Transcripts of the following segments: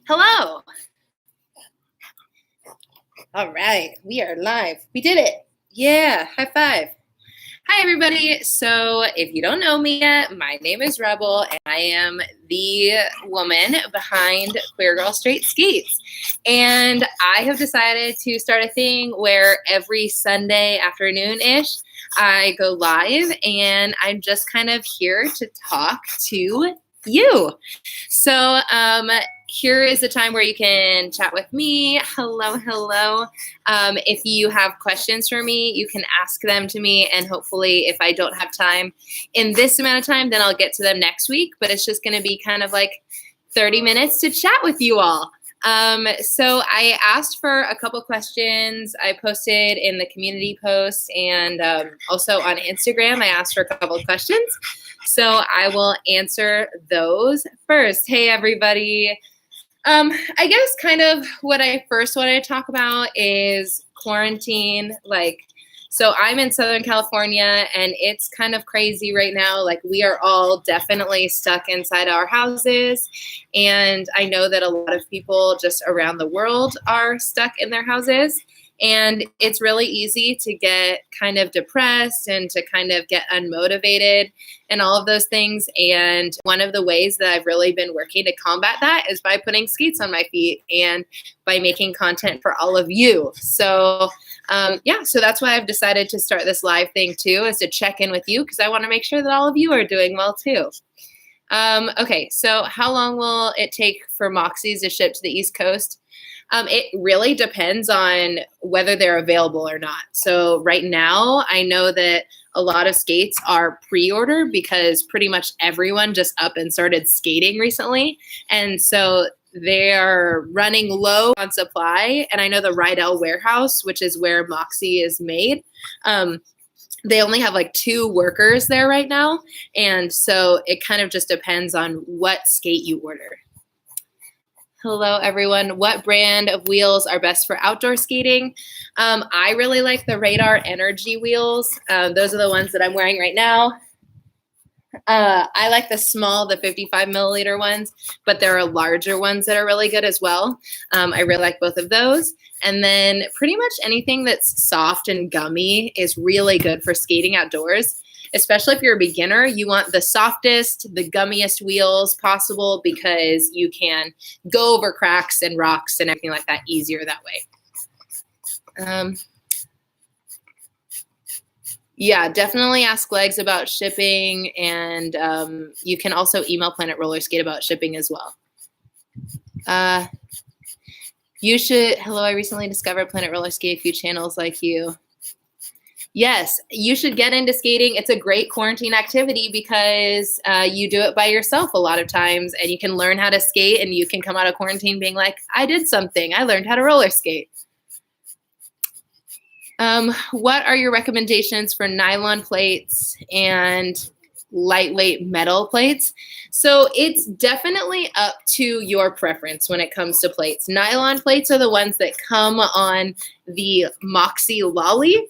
Hello. All right, we are live. We did it. Yeah, high five. Hi, everybody. So if you don't know me yet, my name is Rebel, and I am the woman behind Queer Girl Straight Skates. And I have decided to start a thing where every Sunday afternoon-ish, I go live, and I'm just kind of here to talk to you. So here is the time where you can chat with me. Hello. If you have questions for me, you can ask them to me, and hopefully if I don't have time in this amount of time, then I'll get to them next week. But it's just going to be kind of like 30 minutes to chat with you all. So I asked for a couple questions. I posted in the community post, and also on Instagram, I asked for a couple of questions. So I will answer those first. Hey, everybody. I guess kind of what I first wanted to talk about is quarantine. So I'm in Southern California, and it's kind of crazy right now. Like, we are all definitely stuck inside our houses. And I know that a lot of people just around the world are stuck in their houses. And it's really easy to get kind of depressed and to kind of get unmotivated and all of those things. And one of the ways that I've really been working to combat that is by putting skates on my feet and by making content for all of you. So so that's why I've decided to start this live thing too, is to check in with you, because I want to make sure that all of you are doing well too. Okay, so how long will it take for Moxies to ship to the East Coast? It really depends on whether they're available or not. So right now, I know that a lot of skates are pre-order because pretty much everyone just up and started skating recently. And so they are running low on supply. And I know the Rydell warehouse, which is where Moxie is made, they only have like 2 workers there right now. And so it kind of just depends on what skate you order. Hello, everyone. What brand of wheels are best for outdoor skating? I really like the Radar Energy wheels. Those are the ones that I'm wearing right now. I like the 55 milliliter ones, but there are larger ones that are really good as well. I really like both of those. And then pretty much anything that's soft and gummy is really good for skating outdoors. Especially if you're a beginner, you want the softest, the gummiest wheels possible, because you can go over cracks and rocks and everything like that easier that way. Yeah, definitely ask Legs about shipping, and you can also email Planet Roller Skate about shipping as well. Hello, I recently discovered Planet Roller Skate, a few channels like you. Yes, you should get into skating. It's a great quarantine activity because you do it by yourself a lot of times, and you can learn how to skate, and you can come out of quarantine being like, I did something. I learned how to roller skate. What are your recommendations for nylon plates and lightweight metal plates? So it's definitely up to your preference when it comes to plates. Nylon plates are the ones that come on the Moxie Lolly.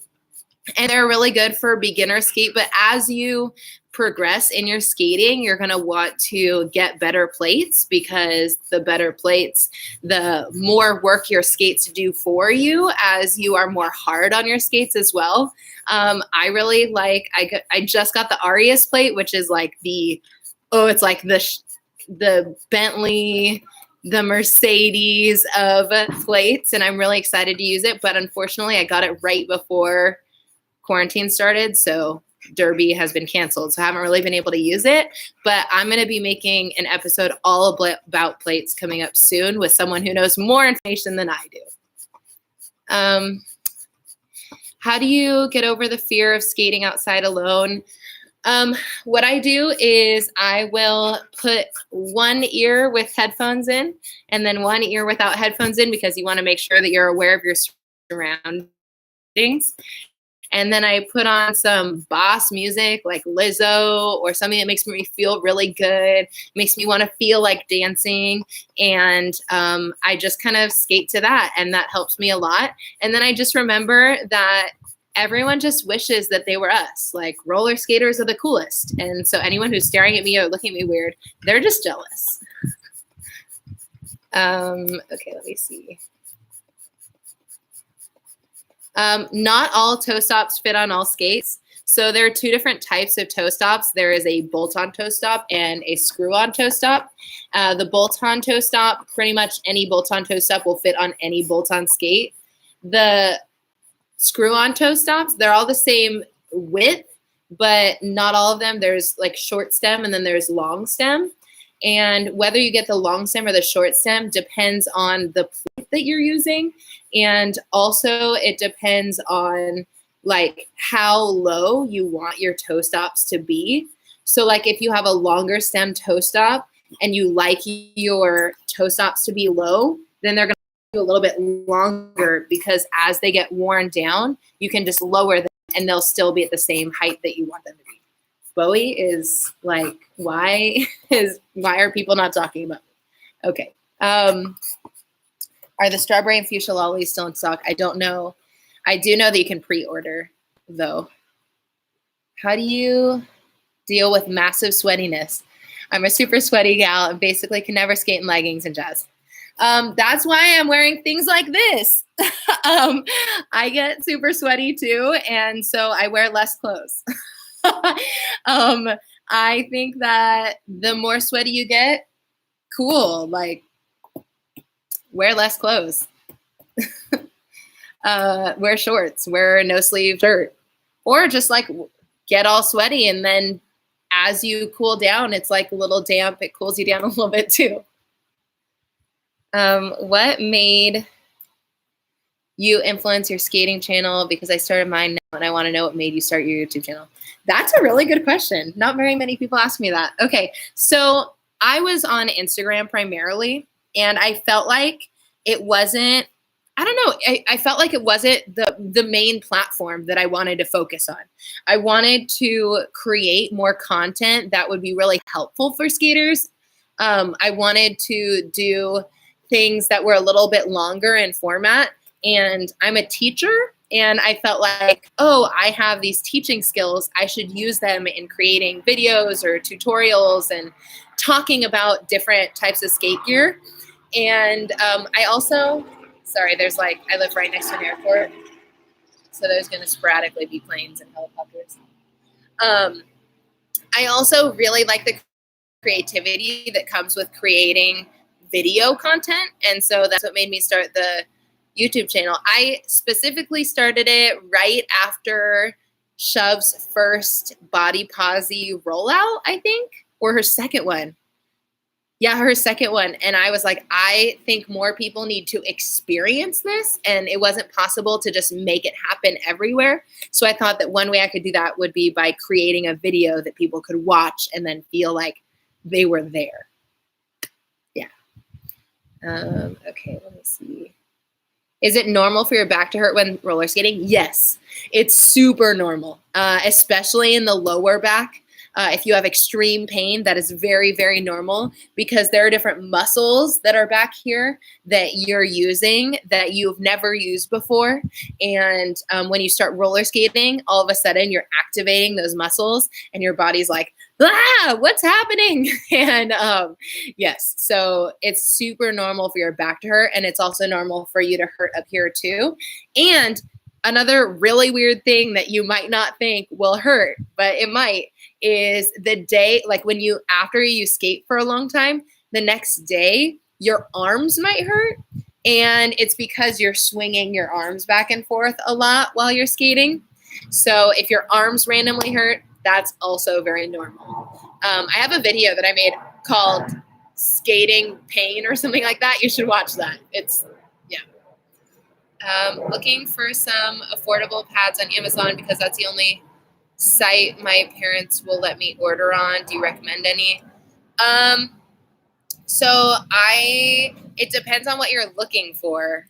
And they're really good for beginner skate, but as you progress in your skating, you're going to want to get better plates, because the better plates, the more work your skates do for you as you are more hard on your skates as well. I really like, I just got the Arias plate, which is like it's like the Bentley, the Mercedes of plates, and I'm really excited to use it. But unfortunately, I got it right before quarantine started, so Derby has been canceled, so I haven't really been able to use it. But I'm going to be making an episode all about plates coming up soon with someone who knows more information than I do. How do you get over the fear of skating outside alone? What I do is I will put one ear with headphones in and then one ear without headphones in, because you want to make sure that you're aware of your surroundings. And then I put on some boss music like Lizzo or something that makes me feel really good, makes me want to feel like dancing. And I just kind of skate to that, and that helps me a lot. And then I just remember that everyone just wishes that they were us. Like, roller skaters are the coolest. And so anyone who's staring at me or looking at me weird, they're just jealous. Okay, let me see. Not all toe stops fit on all skates. So there are two different types of toe stops. There is a bolt-on toe stop and a screw-on toe stop. The bolt-on toe stop, pretty much any bolt-on toe stop will fit on any bolt-on skate. The screw-on toe stops, they're all the same width, but not all of them. There's like short stem and then there's long stem. And whether you get the long stem or the short stem depends on the plate that you're using. And also it depends on like how low you want your toe stops to be. So like if you have a longer stem toe stop and you like your toe stops to be low, then they're going to be a little bit longer, because as they get worn down, you can just lower them and they'll still be at the same height that you want them to be. Bowie is like, why are people not talking about it? Okay. Are the strawberry and fuchsia lollies still in stock? I don't know. I do know that you can pre-order, though. How do you deal with massive sweatiness? I'm a super sweaty gal and basically can never skate in leggings and jazz. That's why I'm wearing things like this. I get super sweaty too, and so I wear less clothes. I think that the more sweaty you get, cool, like wear less clothes. Wear shorts, wear a no sleeve shirt, or just like get all sweaty, and then as you cool down, it's like a little damp, it cools you down a little bit too. What made you influence your skating channel? Because I started mine now and I want to know what made you start your YouTube channel. That's a really good question. Not very many people ask me that. Okay, so I was on Instagram primarily, and I felt like it wasn't, I don't know, I felt like it wasn't the main platform that I wanted to focus on. I wanted to create more content that would be really helpful for skaters. I wanted to do things that were a little bit longer in format, and I'm a teacher, and I felt like, oh, I have these teaching skills. I should use them in creating videos or tutorials and talking about different types of skate gear. And I also, sorry, I live right next to an airport, so there's going to sporadically be planes and helicopters. I also really like the creativity that comes with creating video content, and so that's what made me start the YouTube channel. I specifically started it right after Shov's first body posy rollout, I think, or her second one. Yeah, her second one. And I was like, I think more people need to experience this, and it wasn't possible to just make it happen everywhere. So I thought that one way I could do that would be by creating a video that people could watch and then feel like they were there. Yeah. Okay, let me see. Is it normal for your back to hurt when roller skating? Yes, it's super normal, especially in the lower back. If you have extreme pain, that is very, very normal, because there are different muscles that are back here that you're using that you've never used before. And when you start roller skating, all of a sudden you're activating those muscles and your body's like, ah, what's happening? And yes, so it's super normal for your back to hurt, and it's also normal for you to hurt up here too. And another really weird thing that you might not think will hurt, but it might, is the day, like when you, after you skate for a long time, the next day, your arms might hurt. And it's because you're swinging your arms back and forth a lot while you're skating. So if your arms randomly hurt, that's also very normal. I have a video that I made called Skating Pain or something like that. You should watch that. It's, yeah. Looking for some affordable pads on Amazon because that's the only site my parents will let me order on. Do you recommend any? So it depends on what you're looking for.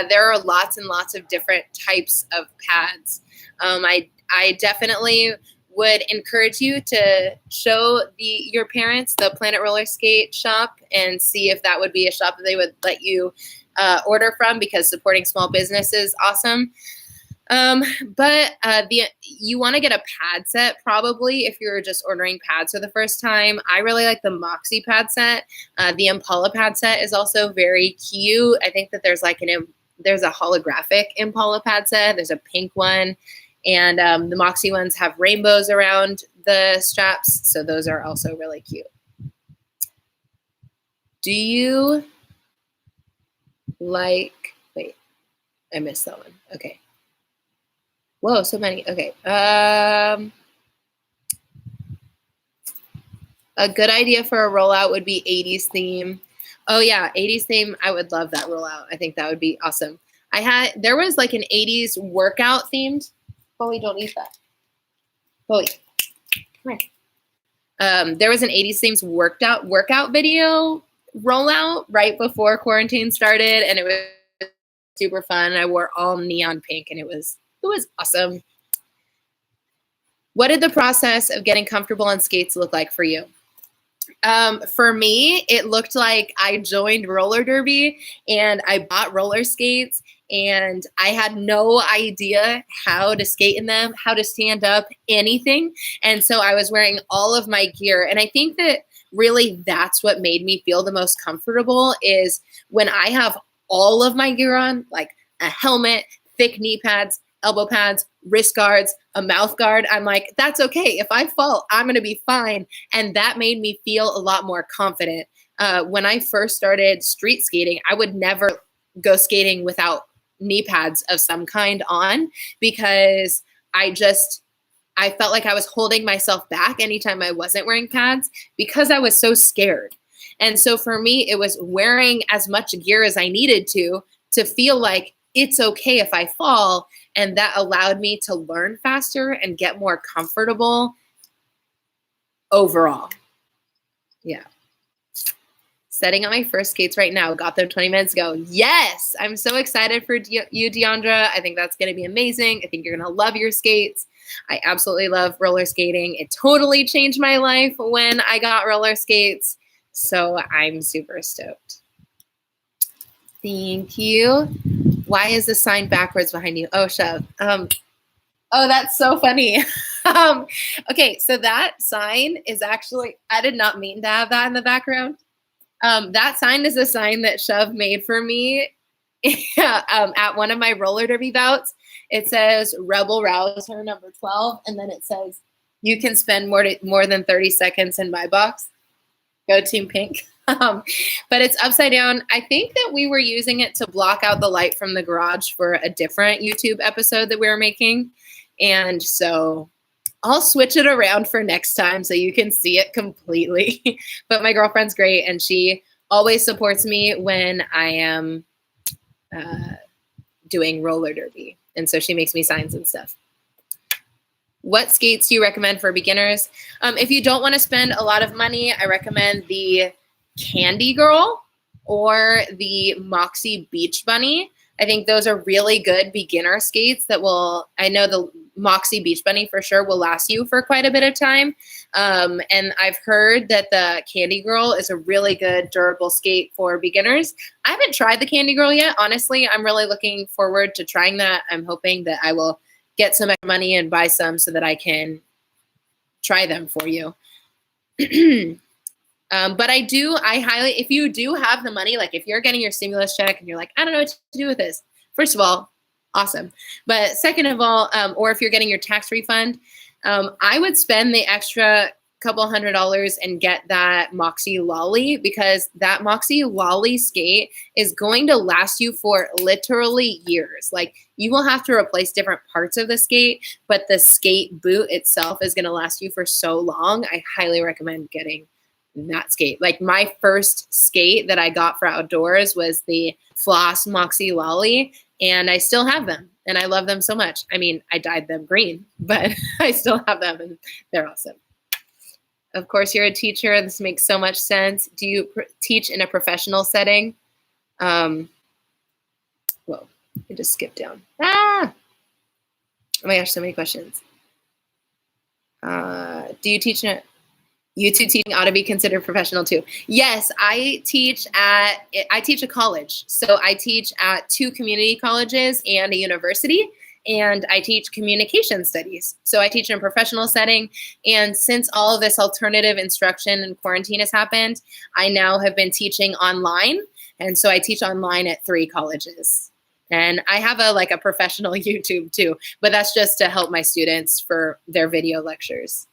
There are lots and lots of different types of pads. I definitely would encourage you to show your parents the Planet Roller Skate shop and see if that would be a shop that they would let you order from, because supporting small business is awesome. But you want to get a pad set probably if you're just ordering pads for the first time. I really like the Moxie pad set. The Impala pad set is also very cute. I think that there's like there's a holographic Impala pad set. There's a pink one. And the Moxie ones have rainbows around the straps. So those are also really cute. Do you like, wait, I missed that one. Okay. Whoa, so many. Okay. A good idea for a rollout would be 80s theme. Oh yeah, 80s theme. I would love that rollout. I think that would be awesome. There was like an 80s workout themed. Bowie, don't eat that. Bowie, come here. There was an 80s themes workout video rollout right before quarantine started, and it was super fun. I wore all neon pink, and it was awesome. What did the process of getting comfortable on skates look like for you? For me, it looked like I joined roller derby and I bought roller skates, and I had no idea how to skate in them, how to stand up, anything. And so I was wearing all of my gear. And I think that really that's what made me feel the most comfortable is when I have all of my gear on, like a helmet, thick knee pads, elbow pads, wrist guards, a mouth guard. I'm like, that's okay. If I fall, I'm going to be fine. And that made me feel a lot more confident. When I first started street skating, I would never go skating without knee pads of some kind on because I felt like I was holding myself back anytime I wasn't wearing pads because I was so scared. And so for me, it was wearing as much gear as I needed to feel like it's okay if I fall. And that allowed me to learn faster and get more comfortable overall. Yeah. Setting up my first skates right now. Got them 20 minutes ago. Yes, I'm so excited for you, Deandra. I think that's going to be amazing. I think you're going to love your skates. I absolutely love roller skating. It totally changed my life when I got roller skates. So I'm super stoked. Thank you. Why is the sign backwards behind you? Oh, Chev. Oh, that's so funny. Okay, so that sign is actually, I did not mean to have that in the background. That sign is a sign that Chev made for me at one of my roller derby bouts. It says Rebel RousHer number 12, and then it says, you can spend more than 30 seconds in my box. Go Team Pink. But it's upside down. I think that we were using it to block out the light from the garage for a different YouTube episode that we were making. And so I'll switch it around for next time so you can see it completely. But my girlfriend's great, and she always supports me when I am doing roller derby. And so she makes me signs and stuff. What skates do you recommend for beginners? If you don't want to spend a lot of money, I recommend the Candy Girl or the Moxie Beach Bunny. I think those are really good beginner skates that I know the Moxie Beach Bunny for sure will last you for quite a bit of time. And I've heard that the Candy Girl is a really good durable skate for beginners. I haven't tried the Candy Girl yet. Honestly, I'm really looking forward to trying that. I'm hoping that I will get some money and buy some so that I can try them for you. But if you do have the money, like if you're getting your stimulus check and you're like, I don't know what to do with this. First of all, awesome. But second of all, or if you're getting your tax refund, I would spend the extra couple $100 and get that Moxie Lolly, because that Moxie Lolly skate is going to last you for literally years. Like you will have to replace different parts of the skate, but the skate boot itself is going to last you for so long. I highly recommend getting that skate. Like my first skate that I got for outdoors was the Floss Moxie Lolly, and I still have them and I love them so much. I mean, I dyed them green, but I still have them and they're awesome. Of course, you're a teacher. This makes so much sense. Do you teach in a professional setting? Whoa, I just skipped down. Oh my gosh, so many questions. Do you teach in a YouTube teaching ought to be considered professional too? Yes, I teach a college. So I teach at 2 community colleges and a university. and I teach communication studies. So I teach in a professional setting. And since all of this alternative instruction and quarantine has happened, I now have been teaching online. And so I teach online at 3 colleges. And I have a professional YouTube too, but that's just to help my students for their video lectures.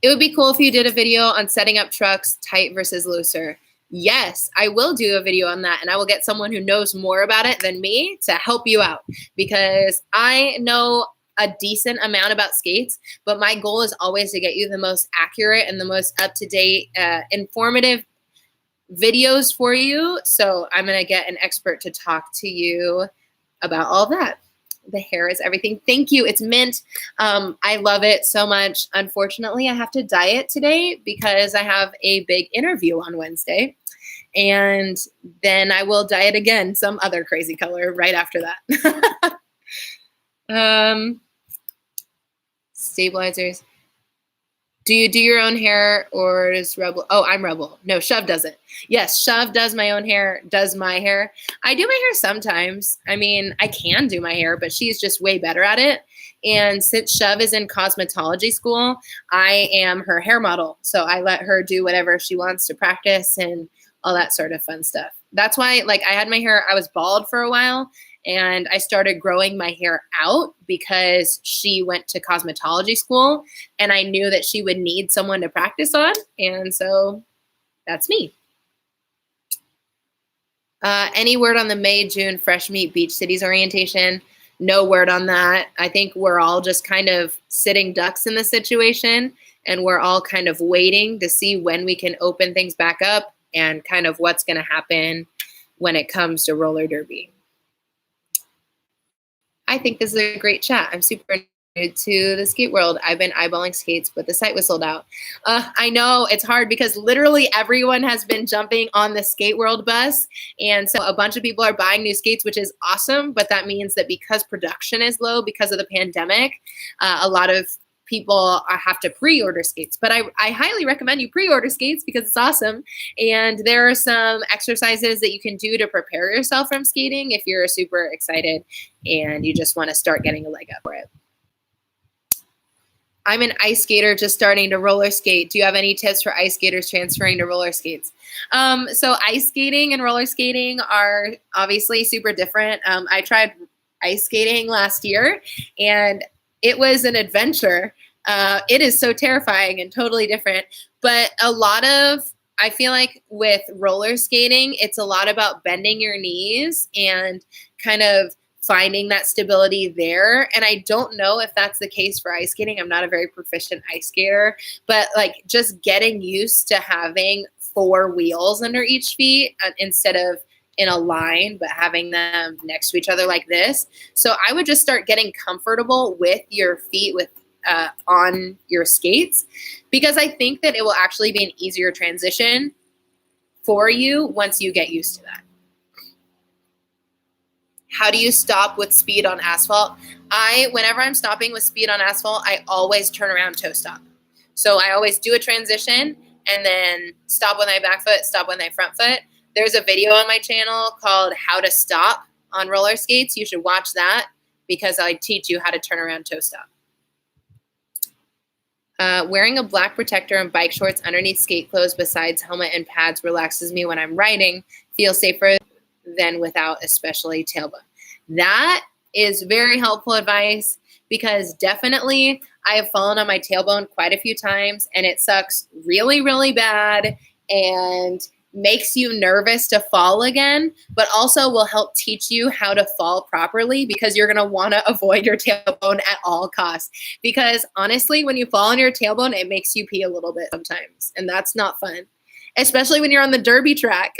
It would be cool if you did a video on setting up trucks, tight versus looser. Yes, I will do a video on that, and I will get someone who knows more about it than me to help you out, because I know a decent amount about skates, but my goal is always to get you the most accurate and the most up-to-date, informative videos for you. So I'm going to get an expert to talk to you about all that. The hair is everything. Thank you. It's mint. I love it so much. Unfortunately, I have to dye it today because I have a big interview on Wednesday. And then I will dye it again, some other crazy color right after that. Stabilizers. Do you do your own hair, or is Rebel? Oh, I'm Rebel. No, Shove does it. Yes, Shove does my own hair, does my hair. I do my hair sometimes. I mean, I can do my hair, but she's just way better at it. And since Shove is in cosmetology school, I am her hair model. So I let her do whatever she wants to practice and all that sort of fun stuff. That's why, I had my hair, I was bald for a while, and I started growing my hair out because she went to cosmetology school, and I knew that she would need someone to practice on, and so that's me. Any word on the May, June Fresh Meat Beach Cities orientation? No word on that. I think we're all just kind of sitting ducks in the situation, and we're all kind of waiting to see when we can open things back up and kind of what's going to happen when it comes to roller derby. I think this is a great chat. I'm super new to the skate world. I've been eyeballing skates, but the site was sold out. I know it's hard because literally everyone has been jumping on the skate world bus. And so a bunch of people are buying new skates, which is awesome. But that means that because production is low because of the pandemic, a lot of people have to pre-order skates. But I highly recommend you pre-order skates because it's awesome. And there are some exercises that you can do to prepare yourself from skating if you're super excited and you just want to start getting a leg up for it. I'm an ice skater just starting to roller skate. Do you have any tips for ice skaters transferring to roller skates? So ice skating and roller skating are obviously super different. I tried ice skating last year, and it was an adventure. It is so terrifying and totally different. But I feel like with roller skating, it's a lot about bending your knees and kind of finding that stability there. And I don't know if that's the case for ice skating. I'm not a very proficient ice skater, but just getting used to having 4 wheels under each feet instead of in a line, but having them next to each other like this. So I would just start getting comfortable with your feet on your skates, because I think that it will actually be an easier transition for you once you get used to that. How do you stop with speed on asphalt? Whenever I'm stopping with speed on asphalt, I always turn around toe stop. So I always do a transition and then stop with my back foot, stop with my front foot. There's a video on my channel called How to Stop on Roller Skates. You should watch that because I teach you how to turn around toe stop. Wearing a black protector and bike shorts underneath skate clothes besides helmet and pads relaxes me when I'm riding. Feels safer than without, especially tailbone. That is very helpful advice, because definitely I have fallen on my tailbone quite a few times, and it sucks really, really bad and makes you nervous to fall again, but also will help teach you how to fall properly, because you're going to want to avoid your tailbone at all costs. Because honestly, when you fall on your tailbone, it makes you pee a little bit sometimes, and that's not fun, especially when you're on the derby track.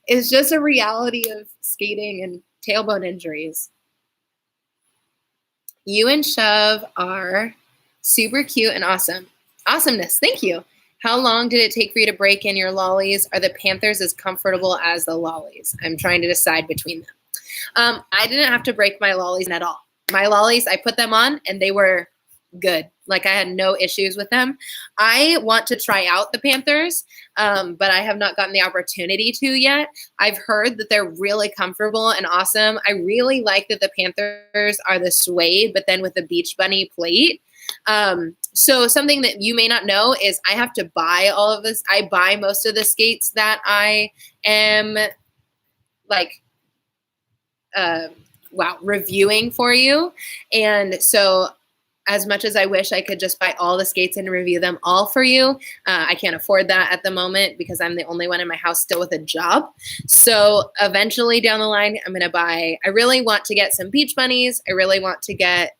It's just a reality of skating and tailbone injuries. You and Shove are super cute and awesome. Awesomeness. Thank you. How long did it take for you to break in your lollies? Are the Panthers as comfortable as the lollies? I'm trying to decide between them. I didn't have to break my lollies at all. My lollies, I put them on and they were good. Like I had no issues with them. I want to try out the Panthers, but I have not gotten the opportunity to yet. I've heard that they're really comfortable and awesome. I really like that the Panthers are the suede, but then with the Beach Bunny plate. So something that you may not know is I have to buy all of this. I buy most of the skates that I am like, reviewing for you. And so as much as I wish I could just buy all the skates and review them all for you, I can't afford that at the moment because I'm the only one in my house still with a job. So eventually down the line, I'm going to buy, I really want to get some Beach Bunnies. I really want to get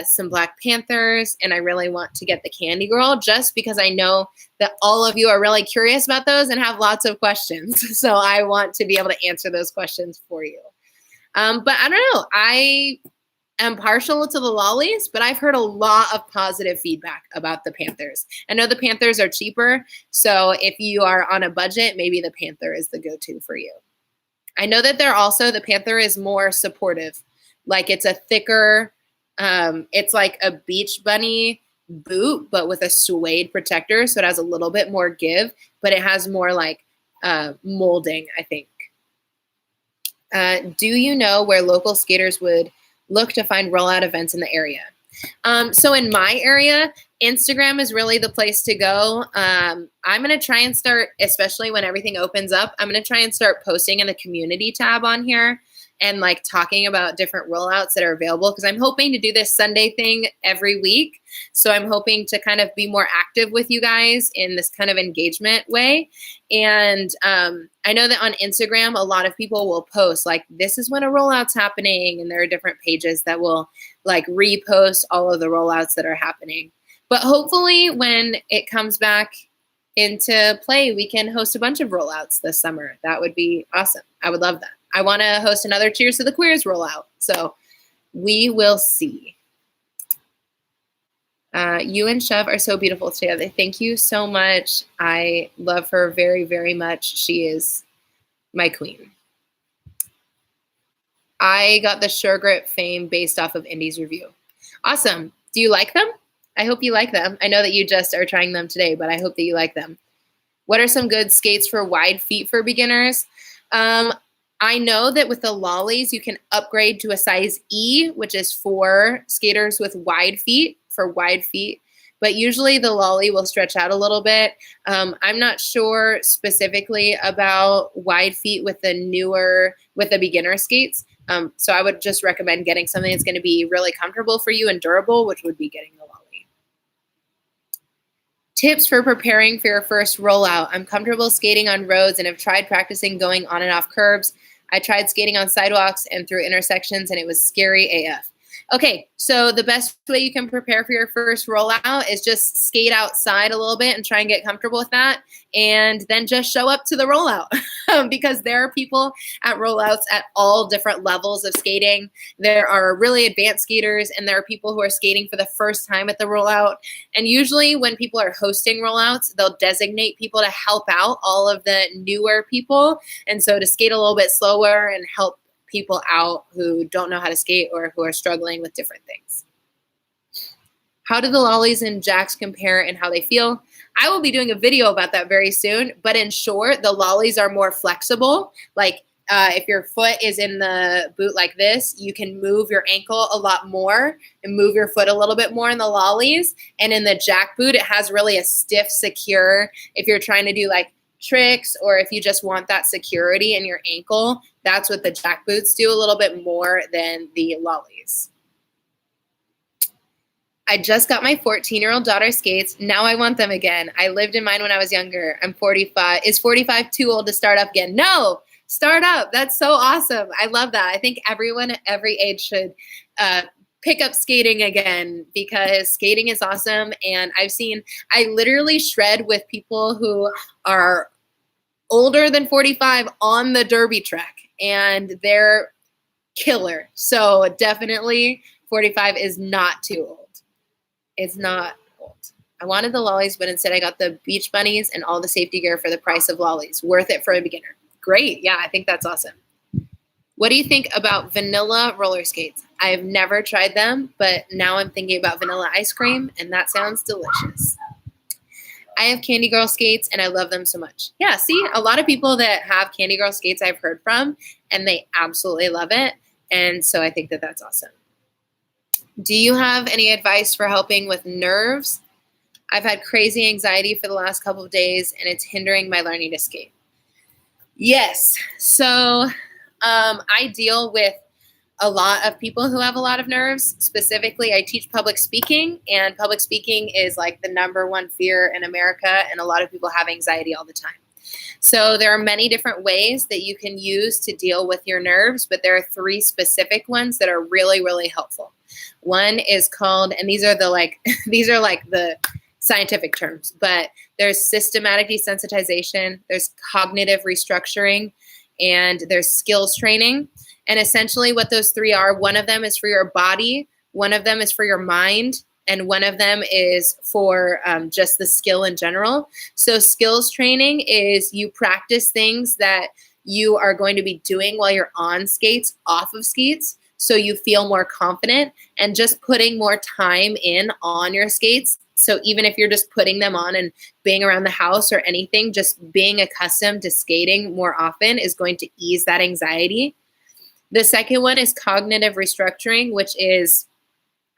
some Black Panthers, and I really want to get the Candy Girl just because I know that all of you are really curious about those and have lots of questions. So I want to be able to answer those questions for you. But I don't know. I am partial to the lollies, but I've heard a lot of positive feedback about the Panthers. I know the Panthers are cheaper, so if you are on a budget, maybe the Panther is the go-to for you. I know that the Panther is more supportive. Like it's a thicker, it's like a Beach Bunny boot, but with a suede protector, so it has a little bit more give, but it has more like molding, I think. Do you know where local skaters would look to find rollout events in the area? So in my area, Instagram is really the place to go. I'm going to try and start, especially when everything opens up, I'm going to try and start posting in the community tab on here and like talking about different rollouts that are available because I'm hoping to do this Sunday thing every week. So I'm hoping to kind of be more active with you guys in this kind of engagement way. And I know that on Instagram, a lot of people will post like, this is when a rollout's happening. And there are different pages that will like repost all of the rollouts that are happening. But hopefully when it comes back into play, we can host a bunch of rollouts this summer. That would be awesome. I would love that. I want to host another Cheers to the Queers rollout. So we will see. You and Chev are so beautiful together. Thank you so much. I love her very, very much. She is my queen. I got the Sure Grip fame based off of Indy's review. Awesome. Do you like them? I hope you like them. I know that you just are trying them today, but I hope that you like them. What are some good skates for wide feet for beginners? I know that with the lollies, you can upgrade to a size E, which is for skaters with wide feet, for wide feet. But usually the lolly will stretch out a little bit. I'm not sure specifically about wide feet with the beginner skates. So I would just recommend getting something that's going to be really comfortable for you and durable, which would be getting the lolly. Tips for preparing for your first rollout. I'm comfortable skating on roads and have tried practicing going on and off curbs. I tried skating on sidewalks and through intersections, and it was scary AF. Okay, so the best way you can prepare for your first rollout is just skate outside a little bit and try and get comfortable with that, and then just show up to the rollout because there are people at rollouts at all different levels of skating. There are really advanced skaters, and there are people who are skating for the first time at the rollout. And usually when people are hosting rollouts, they'll designate people to help out all of the newer people, and so to skate a little bit slower and help people out who don't know how to skate or who are struggling with different things. How do the lollies and jacks compare and how they feel? I will be doing a video about that very soon, but in short, the lollies are more flexible. Like if your foot is in the boot like this, you can move your ankle a lot more and move your foot a little bit more in the lollies. And in the jack boot, it has really a stiff, secure, if you're trying to do like tricks or if you just want that security in your ankle, that's what the jack boots do a little bit more than the lollies. I just got my 14-year-old daughter skates. Now I want them again. I lived in mine when I was younger. I'm 45. Is 45 too old to start up again? No, start up. That's so awesome. I love that. I think everyone at every age should pick up skating again because skating is awesome. And I literally shred with people who are older than 45 on the derby track, and they're killer. So definitely 45 is not too old. It's not old. I wanted the lollies, but instead I got the Beach Bunnies and all the safety gear for the price of lollies. Worth it for a beginner. Great. Yeah, I think that's awesome. What do you think about vanilla roller skates? I've never tried them, but now I'm thinking about vanilla ice cream, and that sounds delicious. I have Candy Girl skates, and I love them so much. Yeah, see, a lot of people that have Candy Girl skates I've heard from, and they absolutely love it, and so I think that that's awesome. Do you have any advice for helping with nerves? I've had crazy anxiety for the last couple of days, and it's hindering my learning to skate. Yes, so I deal with a lot of people who have a lot of nerves. Specifically, I teach public speaking, and public speaking is like the #1 fear in America, and a lot of people have anxiety all the time. So there are many different ways that you can use to deal with your nerves, but there are 3 specific ones that are really, really helpful. One is called, and these are these are like the scientific terms, but there's systematic desensitization, there's cognitive restructuring, and there's skills training. And essentially what those 3 are, one of them is for your body, one of them is for your mind, and one of them is for just the skill in general. So skills training is you practice things that you are going to be doing while you're on skates, off of skates, so you feel more confident, and just putting more time in on your skates. So even if you're just putting them on and being around the house or anything, just being accustomed to skating more often is going to ease that anxiety. The second one is cognitive restructuring, which is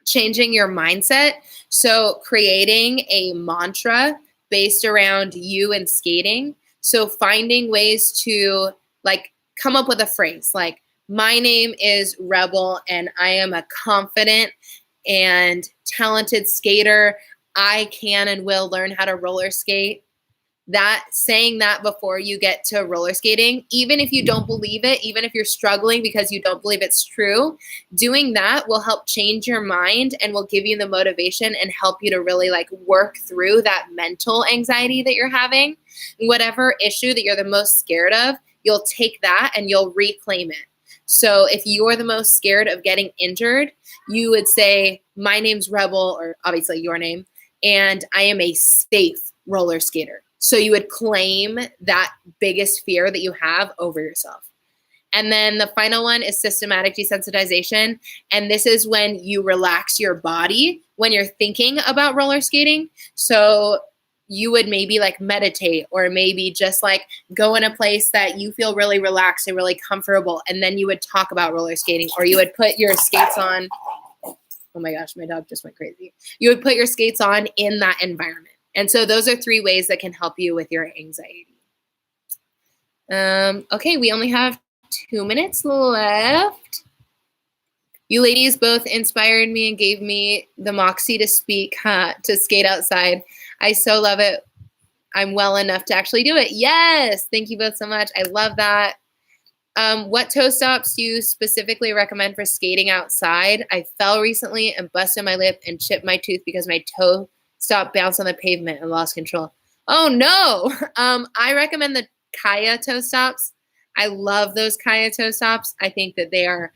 changing your mindset. So creating a mantra based around you and skating. So finding ways to like come up with a phrase like, my name is Rebel and I am a confident and talented skater. I can and will learn how to roller skate. That saying that before you get to roller skating, even if you don't believe it, even if you're struggling because you don't believe it's true, doing that will help change your mind and will give you the motivation and help you to really like work through that mental anxiety that you're having. Whatever issue that you're the most scared of, you'll take that and you'll reclaim it. So if you're the most scared of getting injured, you would say, my name's Rebel, or obviously your name, and I am a safe roller skater. So you would claim that biggest fear that you have over yourself. And then the final one is systematic desensitization. And this is when you relax your body when you're thinking about roller skating. So you would maybe like meditate or maybe just like go in a place that you feel really relaxed and really comfortable. And then you would talk about roller skating, or you would put your skates on. Oh my gosh, my dog just went crazy. You would put your skates on in that environment. And so those are 3 ways that can help you with your anxiety. Okay, we only have 2 minutes left. You ladies both inspired me and gave me the moxie to speak, to skate outside. I so love it. I'm well enough to actually do it. Yes, thank you both so much. I love that. What toe stops do you specifically recommend for skating outside? I fell recently and busted my lip and chipped my tooth because my toe stop, bounce on the pavement, and lost control. Oh no! I recommend the Kaya toe stops. I love those Kaya toe stops. I think that they are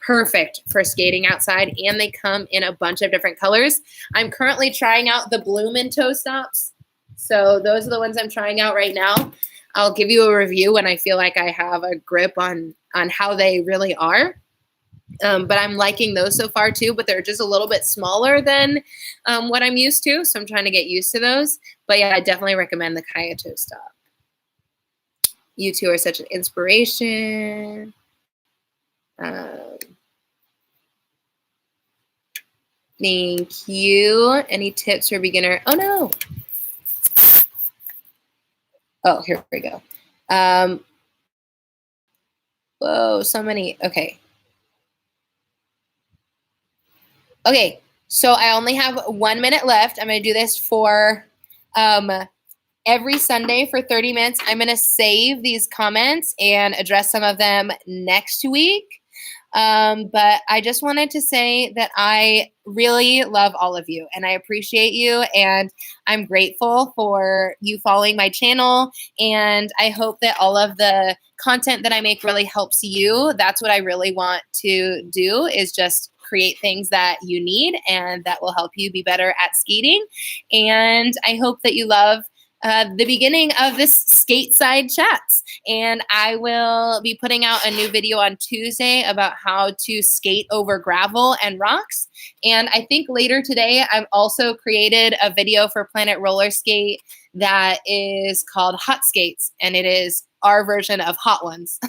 perfect for skating outside, and they come in a bunch of different colors. I'm currently trying out the Bloomin' toe stops. So those are the ones I'm trying out right now. I'll give you a review when I feel like I have a grip on how they really are. But I'm liking those so far too, but they're just a little bit smaller than what I'm used to. So I'm trying to get used to those. But yeah, I definitely recommend the Kaya toe stop. You two are such an inspiration. Thank you. Any tips for beginner? Oh no. Oh, here we go. Whoa, so many. Okay. Okay, so I only have 1 minute left. I'm going to do this for every Sunday for 30 minutes. I'm going to save these comments and address some of them next week. But I just wanted to say that I really love all of you and I appreciate you, and I'm grateful for you following my channel, and I hope that all of the content that I make really helps you. That's what I really want to do, is just create things that you need and that will help you be better at skating. And I hope that you love the beginning of this Skateside Chats. And I will be putting out a new video on Tuesday about how to skate over gravel and rocks. And I think later today, I've also created a video for Planet Roller Skate that is called Hot Skates, and it is our version of Hot Ones.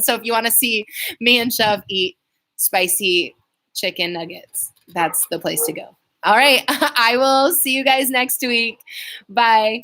So if you want to see me and Shove eat spicy chicken nuggets, that's the place to go. All right, I will see you guys next week. Bye.